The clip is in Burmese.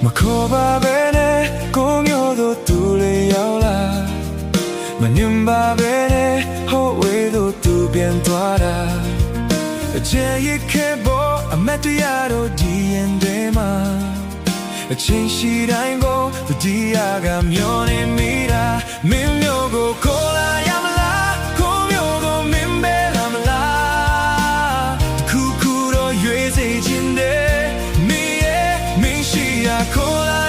မခေါ်ပါပဲနဲ့ကိုမျိုးတို့သူလေးရောက်လာမညင်ပါပဲနဲ့ဟိုဝေးတို့သူပြန်သွားတာအချေရခဲ့ဖို့အမတ်တရားတို့ဒီရင်တွေမှာအချင်းရှိတိုင်းကိုဒီရကမျောနေမိတာမင်းမျိုးကိုခေါ်လာရမလားကိုမျိုးကိုမင်းပဲလာမလားခုခုတော့ရွေးစေချင်တယ်မင်းရဲ့မင်းရှိရာခေါ်လာ